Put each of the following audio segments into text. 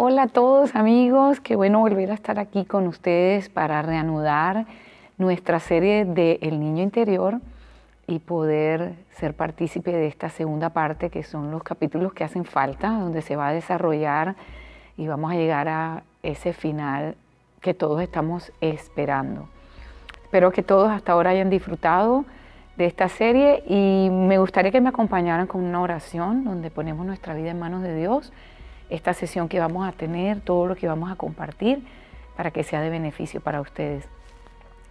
hola a todos amigos, qué bueno volver a estar aquí con ustedes para reanudar nuestra serie de El Niño Interior y poder ser partícipe de esta segunda parte, que son los capítulos que hacen falta, donde se va a desarrollar y vamos a llegar a ese final que todos estamos esperando. Espero que todos hasta ahora hayan disfrutado de esta serie y me gustaría que me acompañaran con una oración donde ponemos nuestra vida en manos de Dios, esta sesión que vamos a tener, todo lo que vamos a compartir para que sea de beneficio para ustedes.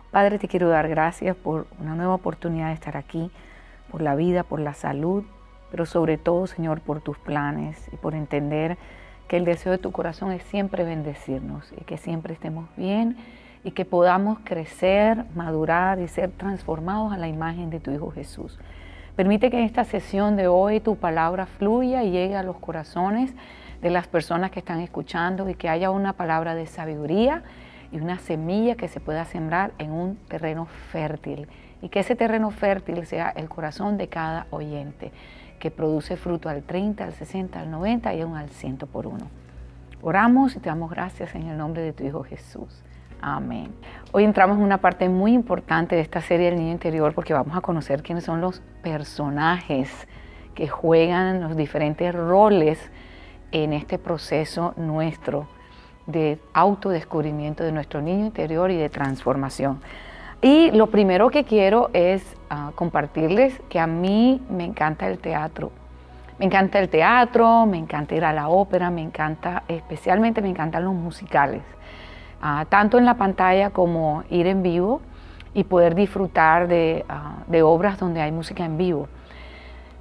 Padre, te quiero dar gracias por una nueva oportunidad de estar aquí, por la vida, por la salud, pero sobre todo, Señor, por tus planes y por entender que el deseo de tu corazón es siempre bendecirnos y que siempre estemos bien y que podamos crecer, madurar y ser transformados a la imagen de tu Hijo Jesús. Permite que en esta sesión de hoy tu palabra fluya y llegue a los corazones de las personas que están escuchando y que haya una palabra de sabiduría y una semilla que se pueda sembrar en un terreno fértil y que ese terreno fértil sea el corazón de cada oyente que produce fruto al 30, al 60, al 90 y aún al 100 por uno. Oramos y te damos gracias en el nombre de tu Hijo Jesús. Amén. Hoy entramos en una parte muy importante de esta serie del Niño Interior porque vamos a conocer quiénes son los personajes que juegan los diferentes roles en este proceso nuestro de autodescubrimiento de nuestro niño interior y de transformación. Y lo primero que quiero es compartirles que a mí me encanta el teatro. Me encanta el teatro, me encanta ir a la ópera, especialmente me encantan los musicales. Tanto en la pantalla como ir en vivo y poder disfrutar de obras donde hay música en vivo.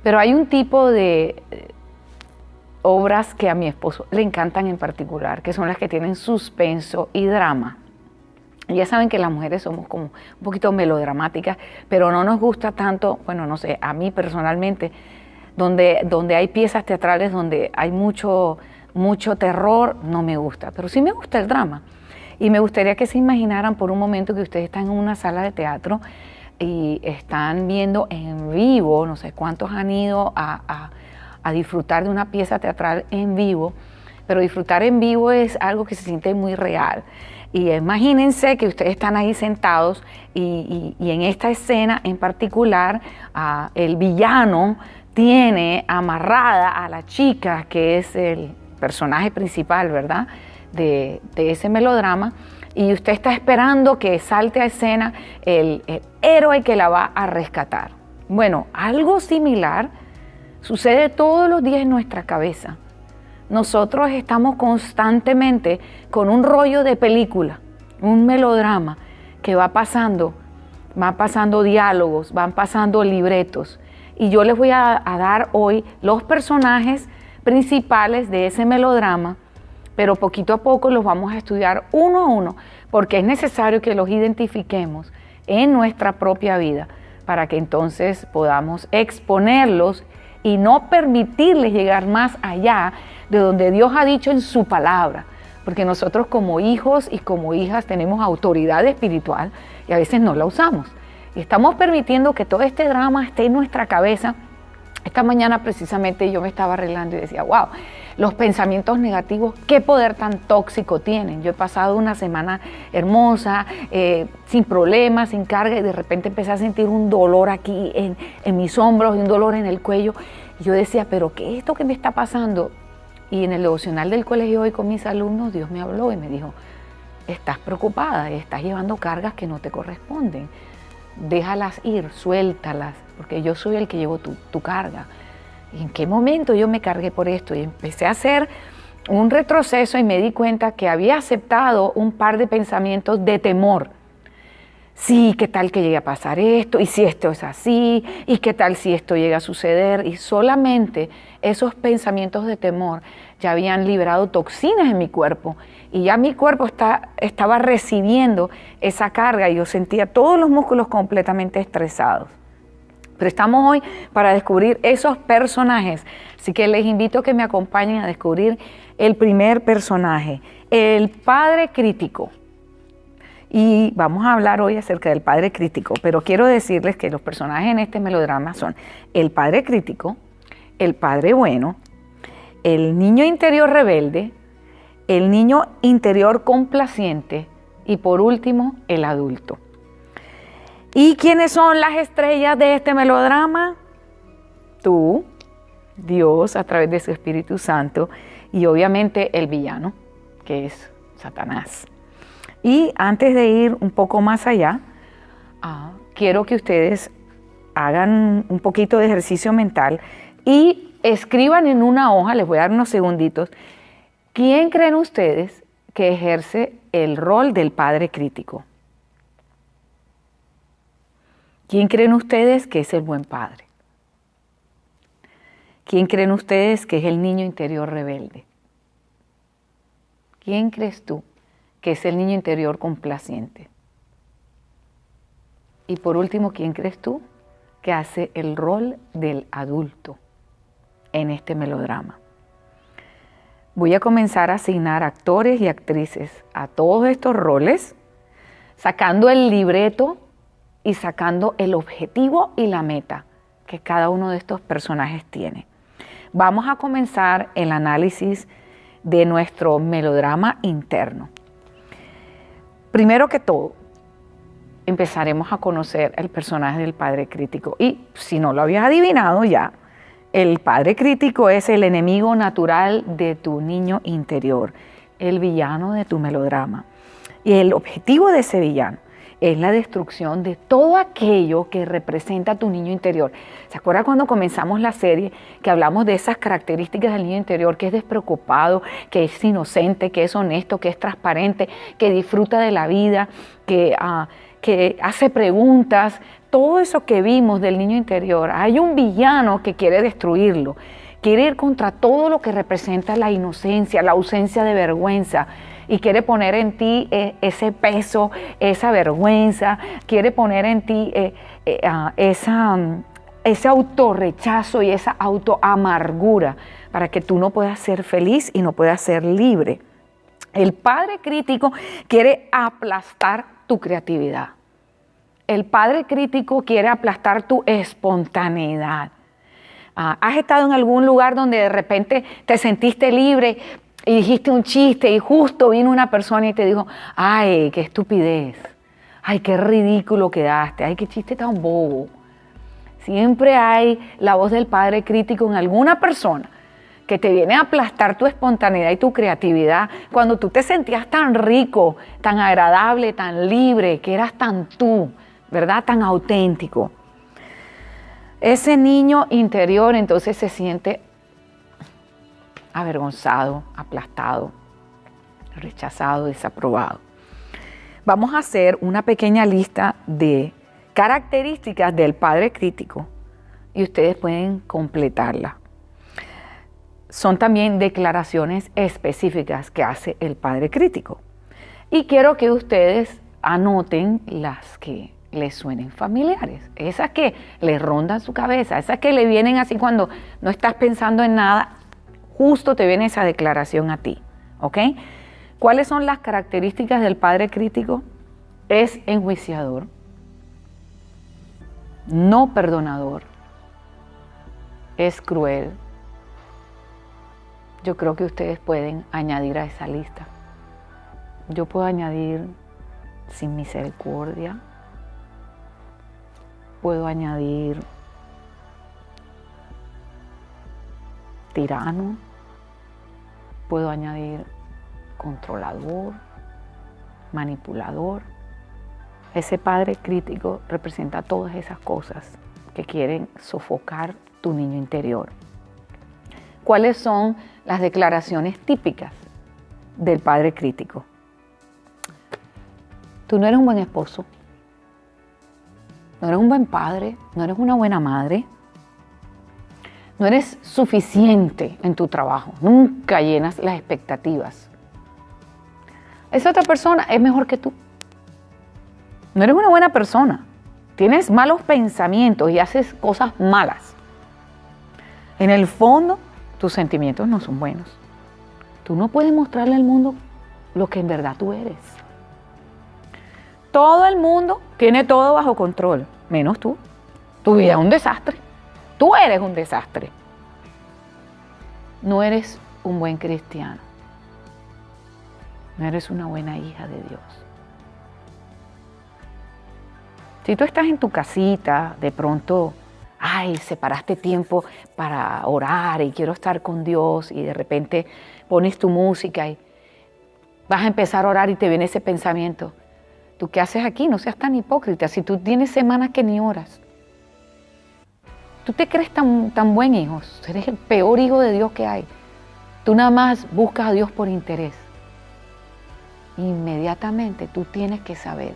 Pero hay un tipo de obras que a mi esposo le encantan en particular, que son las que tienen suspenso y drama. Y ya saben que las mujeres somos como un poquito melodramáticas, pero no nos gusta tanto, bueno, no sé, a mí personalmente, donde hay piezas teatrales donde hay mucho terror, no me gusta, pero sí me gusta el drama. Y me gustaría que se imaginaran por un momento que ustedes están en una sala de teatro y están viendo en vivo, no sé cuántos han ido a disfrutar de una pieza teatral en vivo, pero disfrutar en vivo es algo que se siente muy real. Y imagínense que ustedes están ahí sentados y en esta escena en particular el villano tiene amarrada a la chica que es el personaje principal, ¿verdad?, de ese melodrama, y usted está esperando que salte a escena el héroe que la va a rescatar. Bueno, algo similar sucede todos los días en nuestra cabeza. Nosotros estamos constantemente con un rollo de película, un melodrama que van pasando diálogos, van pasando libretos. Y yo les voy a dar hoy los personajes principales de ese melodrama, pero poquito a poco los vamos a estudiar uno a uno, porque es necesario que los identifiquemos en nuestra propia vida para que entonces podamos exponerlos y no permitirles llegar más allá de donde Dios ha dicho en su palabra, porque nosotros como hijos y como hijas tenemos autoridad espiritual y a veces no la usamos. Y estamos permitiendo que todo este drama esté en nuestra cabeza. Esta mañana precisamente yo me estaba arreglando y decía, wow, los pensamientos negativos, qué poder tan tóxico tienen. Yo he pasado una semana hermosa, sin problemas, sin carga, y de repente empecé a sentir un dolor aquí en mis hombros y un dolor en el cuello. Y yo decía, ¿pero qué es esto que me está pasando? Y en el devocional del colegio hoy con mis alumnos, Dios me habló y me dijo, estás preocupada, estás llevando cargas que no te corresponden. Déjalas ir, suéltalas, porque yo soy el que llevo tu carga. ¿Y en qué momento yo me cargué por esto? Y empecé a hacer un retroceso y me di cuenta que había aceptado un par de pensamientos de temor. Sí, ¿qué tal que llegue a pasar esto? ¿Y si esto es así? ¿Y qué tal si esto llega a suceder? Y solamente esos pensamientos de temor ya habían liberado toxinas en mi cuerpo y ya mi cuerpo estaba recibiendo esa carga y yo sentía todos los músculos completamente estresados. Pero estamos hoy para descubrir esos personajes, así que les invito a que me acompañen a descubrir el primer personaje, el padre crítico. Y vamos a hablar hoy acerca del padre crítico, pero quiero decirles que los personajes en este melodrama son el padre crítico, el padre bueno, el niño interior rebelde, el niño interior complaciente y por último, el adulto. ¿Y quiénes son las estrellas de este melodrama? Tú, Dios a través de su Espíritu Santo y obviamente el villano, que es Satanás. Y antes de ir un poco más allá, quiero que ustedes hagan un poquito de ejercicio mental y escriban en una hoja, les voy a dar unos segunditos, ¿quién creen ustedes que ejerce el rol del padre crítico? ¿Quién creen ustedes que es el buen padre? ¿Quién creen ustedes que es el niño interior rebelde? ¿Quién crees tú que es el niño interior complaciente? Y por último, ¿quién crees tú que hace el rol del adulto en este melodrama? Voy a comenzar a asignar actores y actrices a todos estos roles, sacando el libreto y sacando el objetivo y la meta que cada uno de estos personajes tiene. Vamos a comenzar el análisis de nuestro melodrama interno. Primero que todo, empezaremos a conocer el personaje del padre crítico. Y si no lo habías adivinado ya, el padre crítico es el enemigo natural de tu niño interior, el villano de tu melodrama. Y el objetivo de ese villano es la destrucción de todo aquello que representa a tu niño interior. ¿Se acuerdan cuando comenzamos la serie que hablamos de esas características del niño interior, que es despreocupado, que es inocente, que es honesto, que es transparente, que disfruta de la vida, que hace preguntas? Todo eso que vimos del niño interior, hay un villano que quiere destruirlo, quiere ir contra todo lo que representa la inocencia, la ausencia de vergüenza, y quiere poner en ti ese peso, esa vergüenza, quiere poner en ti ese autorrechazo y esa autoamargura para que tú no puedas ser feliz y no puedas ser libre. El padre crítico quiere aplastar tu creatividad. El padre crítico quiere aplastar tu espontaneidad. ¿Has estado en algún lugar donde de repente te sentiste libre y dijiste un chiste y justo vino una persona y te dijo, ay, qué estupidez, ay, qué ridículo quedaste, ay, qué chiste tan bobo? Siempre hay la voz del padre crítico en alguna persona que te viene a aplastar tu espontaneidad y tu creatividad cuando tú te sentías tan rico, tan agradable, tan libre, que eras tan tú, ¿verdad? Tan auténtico. Ese niño interior entonces se siente avergonzado, aplastado, rechazado, desaprobado. Vamos a hacer una pequeña lista de características del padre crítico y ustedes pueden completarla. Son también declaraciones específicas que hace el padre crítico. Y quiero que ustedes anoten las que les suenen familiares, esas que les rondan su cabeza, esas que le vienen así cuando no estás pensando en nada, justo te viene esa declaración a ti, ¿ok? ¿Cuáles son las características del padre crítico? Es enjuiciador, no perdonador, es cruel. Yo creo que ustedes pueden añadir a esa lista. Yo puedo añadir sin misericordia, puedo añadir tirano, puedo añadir controlador, manipulador. Ese padre crítico representa todas esas cosas que quieren sofocar tu niño interior. ¿Cuáles son las declaraciones típicas del padre crítico? Tú no eres un buen esposo, no eres un buen padre, no eres una buena madre, no eres suficiente en tu trabajo, nunca llenas las expectativas. Esa otra persona es mejor que tú. No eres una buena persona, tienes malos pensamientos y haces cosas malas. En el fondo, tus sentimientos no son buenos. Tú no puedes mostrarle al mundo lo que en verdad tú eres. Todo el mundo tiene todo bajo control, menos tú. Tu vida es un desastre. Tú eres un desastre. No eres un buen cristiano. No eres una buena hija de Dios. Si tú estás en tu casita, de pronto, separaste tiempo para orar y quiero estar con Dios, y de repente pones tu música y vas a empezar a orar y te viene ese pensamiento. ¿Tú qué haces aquí? No seas tan hipócrita. Si tú tienes semanas que ni oras. Tú te crees tan buen hijo. Eres el peor hijo de Dios que hay. Tú nada más buscas a Dios por interés. Inmediatamente tú tienes que saber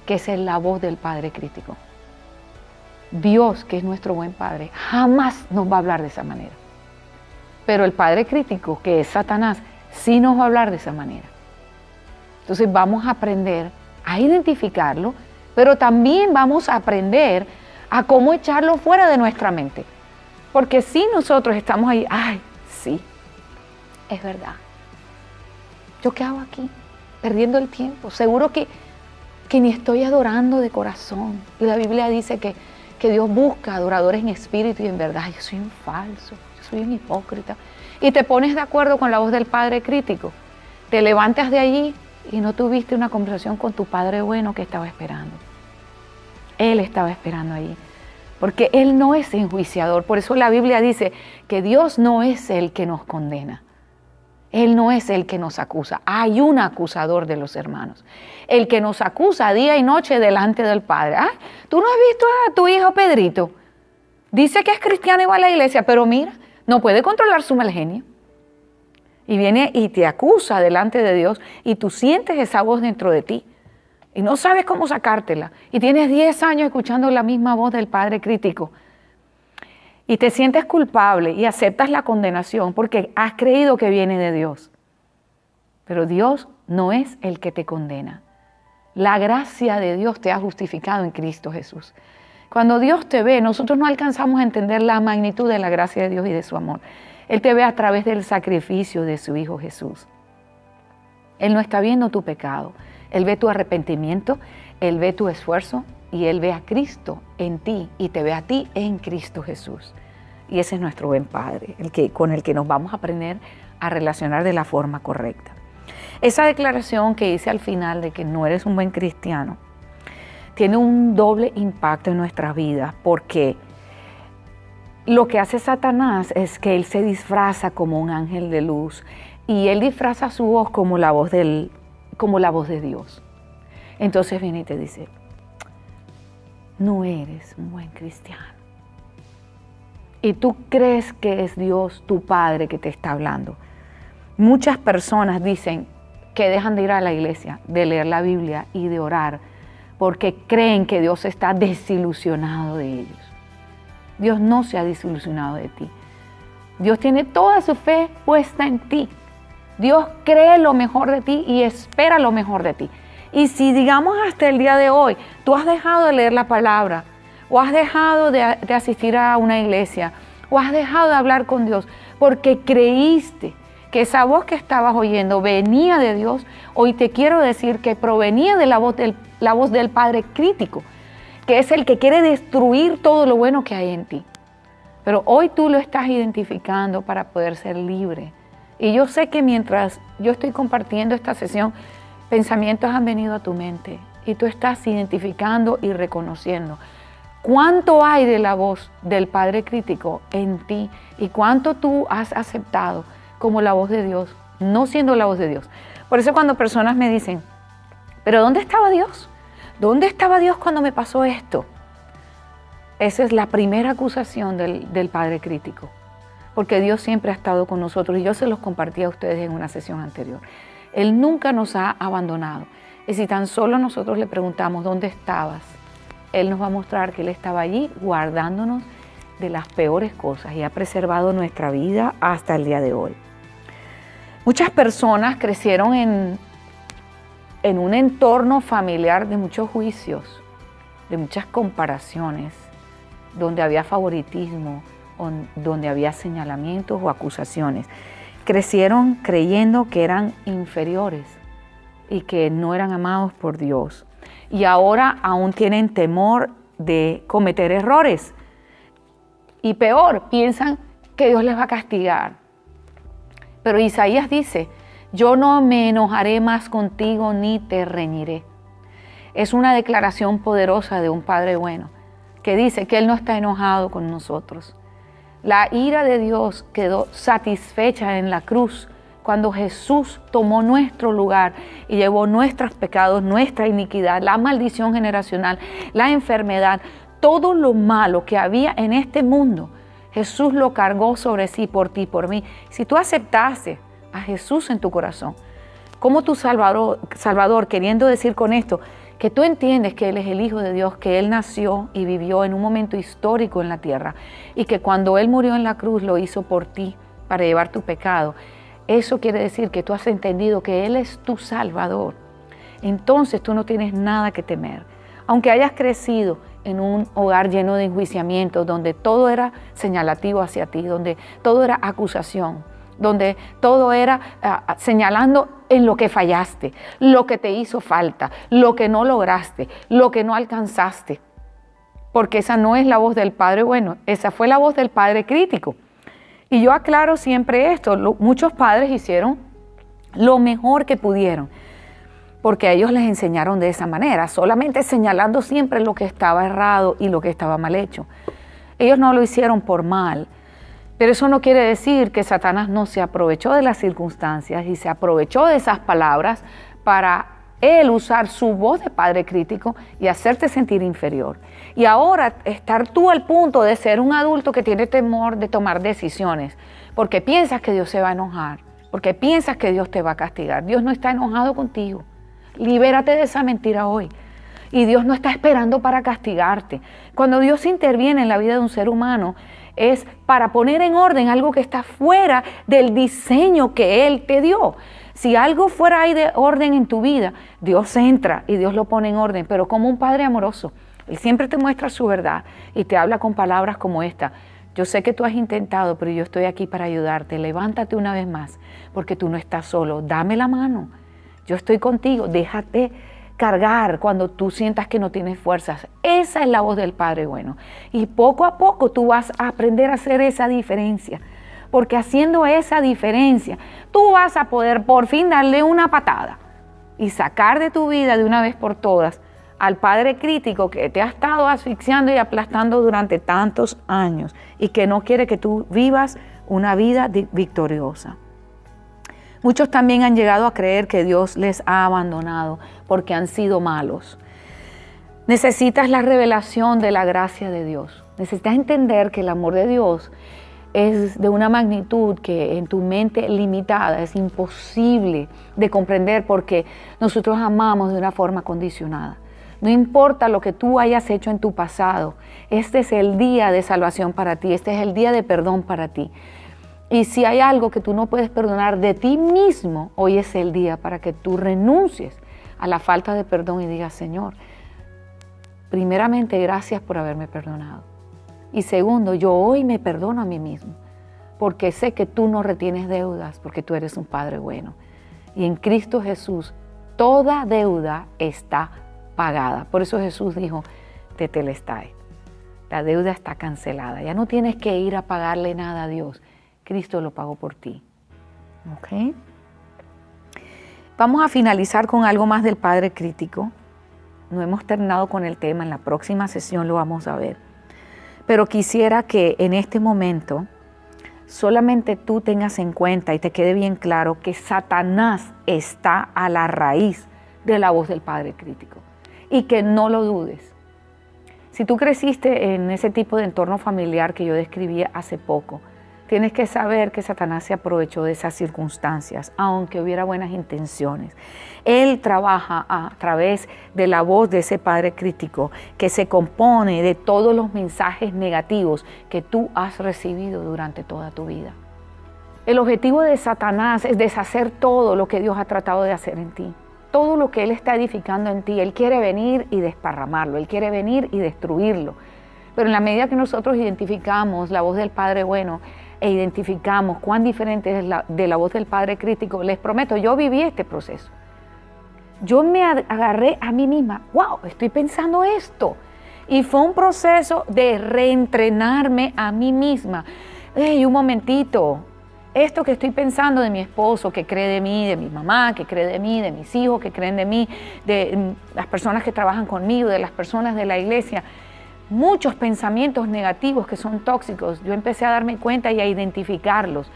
que esa es la voz del Padre crítico. Dios, que es nuestro buen Padre, jamás nos va a hablar de esa manera. Pero el Padre crítico, que es Satanás, sí nos va a hablar de esa manera. Entonces vamos a aprender a identificarlo, pero también vamos a aprender a cómo echarlo fuera de nuestra mente. Porque si nosotros estamos ahí, sí, es verdad. ¿Yo qué hago aquí? Perdiendo el tiempo. Seguro que ni estoy adorando de corazón. Y la Biblia dice que Dios busca adoradores en espíritu y en verdad. Yo soy un falso, yo soy un hipócrita. Y te pones de acuerdo con la voz del Padre crítico. Te levantas de allí y no tuviste una conversación con tu Padre bueno que estaba esperando. Él estaba esperando allí. Porque Él no es enjuiciador. Por eso la Biblia dice que Dios no es el que nos condena. Él no es el que nos acusa. Hay un acusador de los hermanos. El que nos acusa día y noche delante del Padre. ¿Tú no has visto a tu hijo Pedrito? Dice que es cristiano y va a la iglesia, pero mira, no puede controlar su mal genio. Y viene y te acusa delante de Dios y tú sientes esa voz dentro de ti. Y no sabes cómo sacártela. Y tienes 10 años escuchando la misma voz del Padre crítico. Y te sientes culpable y aceptas la condenación porque has creído que viene de Dios. Pero Dios no es el que te condena. La gracia de Dios te ha justificado en Cristo Jesús. Cuando Dios te ve, nosotros no alcanzamos a entender la magnitud de la gracia de Dios y de su amor. Él te ve a través del sacrificio de su Hijo Jesús. Él no está viendo tu pecado. Él ve tu arrepentimiento, Él ve tu esfuerzo y Él ve a Cristo en ti y te ve a ti en Cristo Jesús. Y ese es nuestro buen Padre, con el que nos vamos a aprender a relacionar de la forma correcta. Esa declaración que hice al final de que no eres un buen cristiano tiene un doble impacto en nuestras vidas, porque lo que hace Satanás es que él se disfraza como un ángel de luz y él disfraza su voz como la voz de Dios. Entonces viene y te dice, no eres un buen cristiano. Y tú crees que es Dios, tu Padre, que te está hablando. Muchas personas dicen que dejan de ir a la iglesia, de leer la Biblia y de orar, porque creen que Dios está desilusionado de ellos. Dios no se ha desilusionado de ti. Dios tiene toda su fe puesta en ti. Dios cree lo mejor de ti y espera lo mejor de ti. Y si digamos hasta el día de hoy, tú has dejado de leer la palabra, o has dejado de asistir a una iglesia, o has dejado de hablar con Dios, porque creíste que esa voz que estabas oyendo venía de Dios, hoy te quiero decir que provenía de la voz del Padre crítico, que es el que quiere destruir todo lo bueno que hay en ti. Pero hoy tú lo estás identificando para poder ser libre. Y yo sé que mientras yo estoy compartiendo esta sesión, pensamientos han venido a tu mente y tú estás identificando y reconociendo cuánto hay de la voz del Padre crítico en ti y cuánto tú has aceptado como la voz de Dios, no siendo la voz de Dios. Por eso cuando personas me dicen, ¿pero dónde estaba Dios? ¿Dónde estaba Dios cuando me pasó esto? Esa es la primera acusación del Padre crítico, porque Dios siempre ha estado con nosotros y yo se los compartí a ustedes en una sesión anterior. Él nunca nos ha abandonado. Y si tan solo nosotros le preguntamos, ¿dónde estabas? Él nos va a mostrar que Él estaba allí guardándonos de las peores cosas y ha preservado nuestra vida hasta el día de hoy. Muchas personas crecieron en un entorno familiar de muchos juicios, de muchas comparaciones, donde había favoritismo, donde había señalamientos o acusaciones. Crecieron creyendo que eran inferiores y que no eran amados por Dios. Y ahora aún tienen temor de cometer errores. Y peor, piensan que Dios les va a castigar. Pero Isaías dice, Yo no me enojaré más contigo ni te reñiré. Es una declaración poderosa de un Padre bueno que dice que Él no está enojado con nosotros. La ira de Dios quedó satisfecha en la cruz cuando Jesús tomó nuestro lugar y llevó nuestros pecados, nuestra iniquidad, la maldición generacional, la enfermedad, todo lo malo que había en este mundo. Jesús lo cargó sobre sí por ti, por mí. Si tú aceptaste a Jesús en tu corazón como tu Salvador, queriendo decir con esto que tú entiendes que Él es el Hijo de Dios, que Él nació y vivió en un momento histórico en la tierra y que cuando Él murió en la cruz lo hizo por ti para llevar tu pecado. Eso quiere decir que tú has entendido que Él es tu Salvador. Entonces tú no tienes nada que temer. Aunque hayas crecido en un hogar lleno de enjuiciamientos, donde todo era señalativo hacia ti, donde todo era acusación, donde todo era señalando en lo que fallaste, lo que te hizo falta, lo que no lograste, lo que no alcanzaste. Porque esa no es la voz del Padre bueno, esa fue la voz del Padre crítico. Y yo aclaro siempre esto, muchos padres hicieron lo mejor que pudieron, porque a ellos les enseñaron de esa manera, solamente señalando siempre lo que estaba errado y lo que estaba mal hecho. Ellos no lo hicieron por mal, pero eso no quiere decir que Satanás no se aprovechó de las circunstancias y se aprovechó de esas palabras para él usar su voz de padre crítico y hacerte sentir inferior. Y ahora estar tú al punto de ser un adulto que tiene temor de tomar decisiones, porque piensas que Dios se va a enojar, porque piensas que Dios te va a castigar. Dios no está enojado contigo. Libérate de esa mentira hoy. Y Dios no está esperando para castigarte. Cuando Dios interviene en la vida de un ser humano, es para poner en orden algo que está fuera del diseño que Él te dio. Si algo fuera ahí de orden en tu vida, Dios entra y Dios lo pone en orden, pero como un Padre amoroso. Él siempre te muestra su verdad y te habla con palabras como esta. Yo sé que tú has intentado, pero yo estoy aquí para ayudarte. Levántate una vez más, porque tú no estás solo. Dame la mano. Yo estoy contigo. Déjate cargar cuando tú sientas que no tienes fuerzas. Esa es la voz del Padre bueno. Y poco a poco tú vas a aprender a hacer esa diferencia. Porque haciendo esa diferencia, tú vas a poder por fin darle una patada y sacar de tu vida de una vez por todas al padre crítico que te ha estado asfixiando y aplastando durante tantos años y que no quiere que tú vivas una vida victoriosa. Muchos también han llegado a creer que Dios les ha abandonado porque han sido malos. Necesitas la revelación de la gracia de Dios. Necesitas entender que el amor de Dios es de una magnitud que en tu mente limitada es imposible de comprender porque nosotros amamos de una forma condicionada. No importa lo que tú hayas hecho en tu pasado, este es el día de salvación para ti, este es el día de perdón para ti. Y si hay algo que tú no puedes perdonar de ti mismo, hoy es el día para que tú renuncies a la falta de perdón y digas, Señor, primeramente gracias por haberme perdonado. Y segundo, yo hoy me perdono a mí mismo, porque sé que tú no retienes deudas, porque tú eres un Padre bueno. Y en Cristo Jesús, toda deuda está pagada. Por eso Jesús dijo, tetelestai, la deuda está cancelada. Ya no tienes que ir a pagarle nada a Dios. Cristo lo pagó por ti. ¿Ok? Vamos a finalizar con algo más del Padre crítico. No hemos terminado con el tema, en la próxima sesión lo vamos a ver. Pero quisiera que en este momento solamente tú tengas en cuenta y te quede bien claro que Satanás está a la raíz de la voz del Padre crítico y que no lo dudes. Si tú creciste en ese tipo de entorno familiar que yo describí hace poco, tienes que saber que Satanás se aprovechó de esas circunstancias, aunque hubiera buenas intenciones. Él trabaja a través de la voz de ese Padre crítico que se compone de todos los mensajes negativos que tú has recibido durante toda tu vida. El objetivo de Satanás es deshacer todo lo que Dios ha tratado de hacer en ti. Todo lo que Él está edificando en ti, Él quiere venir y desparramarlo, Él quiere venir y destruirlo. Pero en la medida que nosotros identificamos la voz del Padre bueno e identificamos cuán diferente es de la voz del Padre crítico, les prometo, yo viví este proceso. Yo me agarré a mí misma, wow, estoy pensando esto. Y fue un proceso de reentrenarme a mí misma. Un momentito, esto que estoy pensando de mi esposo, que cree de mí, de mi mamá, que cree de mí, de mis hijos, que creen de mí, de las personas que trabajan conmigo, de las personas de la iglesia, muchos pensamientos negativos que son tóxicos, yo empecé a darme cuenta y a identificarlos.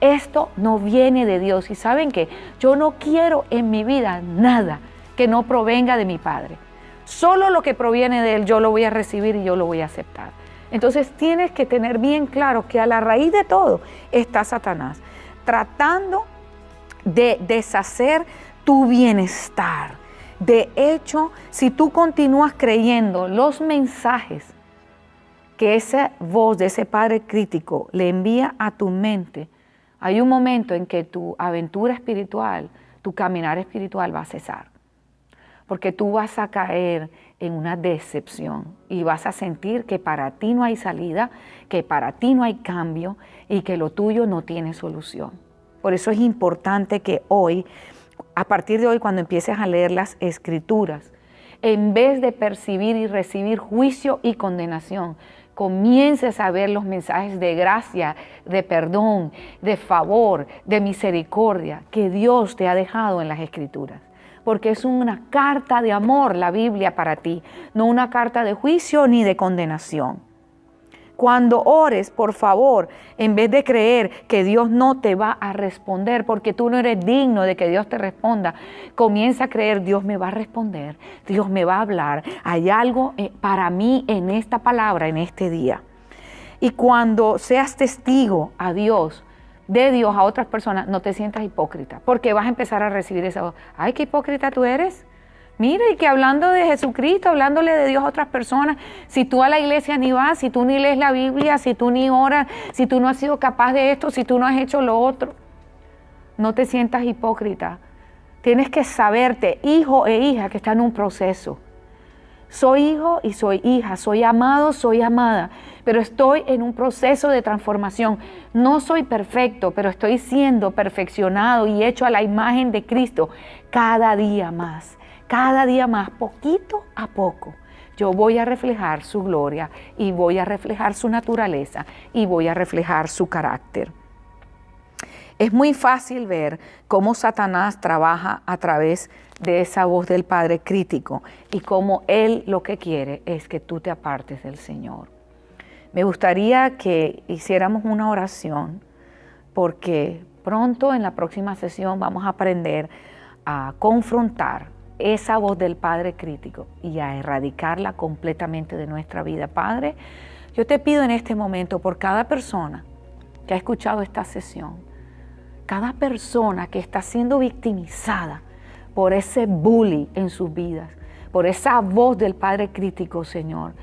Esto no viene de Dios. Y ¿saben qué? Yo no quiero en mi vida nada que no provenga de mi Padre. Solo lo que proviene de Él yo lo voy a recibir y yo lo voy a aceptar. Entonces tienes que tener bien claro que a la raíz de todo está Satanás, tratando de deshacer tu bienestar. De hecho, si tú continúas creyendo los mensajes que esa voz de ese padre crítico le envía a tu mente, hay un momento en que tu aventura espiritual, tu caminar espiritual va a cesar. Porque tú vas a caer en una decepción y vas a sentir que para ti no hay salida, que para ti no hay cambio y que lo tuyo no tiene solución. Por eso es importante que hoy, a partir de hoy, cuando empieces a leer las Escrituras, en vez de percibir y recibir juicio y condenación, comiences a ver los mensajes de gracia, de perdón, de favor, de misericordia que Dios te ha dejado en las Escrituras. Porque es una carta de amor la Biblia para ti, no una carta de juicio ni de condenación. Cuando ores, por favor, en vez de creer que Dios no te va a responder porque tú no eres digno de que Dios te responda, comienza a creer, Dios me va a responder, Dios me va a hablar, hay algo para mí en esta palabra, en este día. Y cuando seas testigo a Dios, de Dios a otras personas, no te sientas hipócrita, porque vas a empezar a recibir esa voz. ¡Ay, qué hipócrita tú eres! Mira, y que hablando de Jesucristo, hablándole de Dios a otras personas, si tú a la iglesia ni vas, si tú ni lees la Biblia, si tú ni oras, si tú no has sido capaz de esto, si tú no has hecho lo otro, no te sientas hipócrita. Tienes que saberte, hijo e hija, que está en un proceso. Soy hijo y soy hija, soy amado, soy amada, pero estoy en un proceso de transformación. No soy perfecto, pero estoy siendo perfeccionado y hecho a la imagen de Cristo cada día más, poquito a poco. Yo voy a reflejar su gloria y voy a reflejar su naturaleza y voy a reflejar su carácter. Es muy fácil ver cómo Satanás trabaja a través de esa voz del Padre crítico y cómo él lo que quiere es que tú te apartes del Señor. Me gustaría que hiciéramos una oración porque pronto en la próxima sesión vamos a aprender a confrontar esa voz del Padre crítico y a erradicarla completamente de nuestra vida. Padre, yo te pido en este momento por cada persona que ha escuchado esta sesión, cada persona que está siendo victimizada por ese bully en sus vidas, por esa voz del Padre crítico, Señor,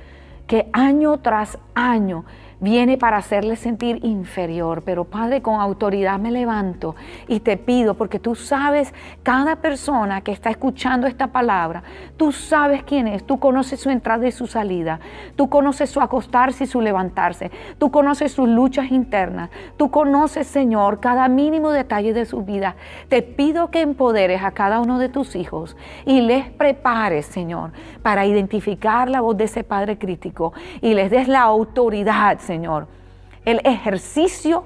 que año tras año viene para hacerle sentir inferior. Pero Padre, con autoridad me levanto y te pido, porque tú sabes cada persona que está escuchando esta palabra, tú sabes quién es, tú conoces su entrada y su salida, tú conoces su acostarse y su levantarse, tú conoces sus luchas internas, tú conoces, Señor, cada mínimo detalle de su vida. Te pido que empoderes a cada uno de tus hijos y les prepares, Señor, para identificar la voz de ese Padre crítico y les des la autoridad, Señor, el ejercicio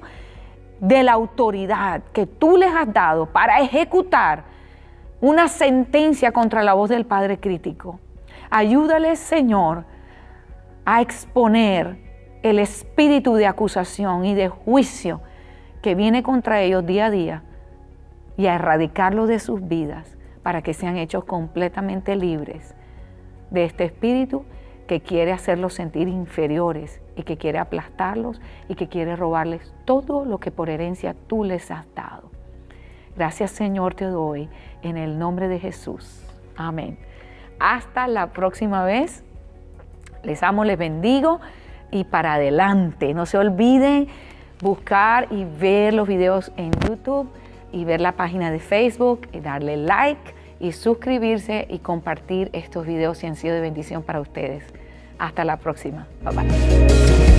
de la autoridad que tú les has dado para ejecutar una sentencia contra la voz del Padre crítico. Ayúdales, Señor, a exponer el espíritu de acusación y de juicio que viene contra ellos día a día y a erradicarlo de sus vidas para que sean hechos completamente libres de este espíritu que quiere hacerlos sentir inferiores y que quiere aplastarlos y que quiere robarles todo lo que por herencia tú les has dado. Gracias, Señor, te doy en el nombre de Jesús. Amén. Hasta la próxima vez. Les amo, les bendigo y para adelante. No se olviden buscar y ver los videos en YouTube y ver la página de Facebook y darle like y suscribirse y compartir estos videos si han sido de bendición para ustedes. Hasta la próxima. Bye bye.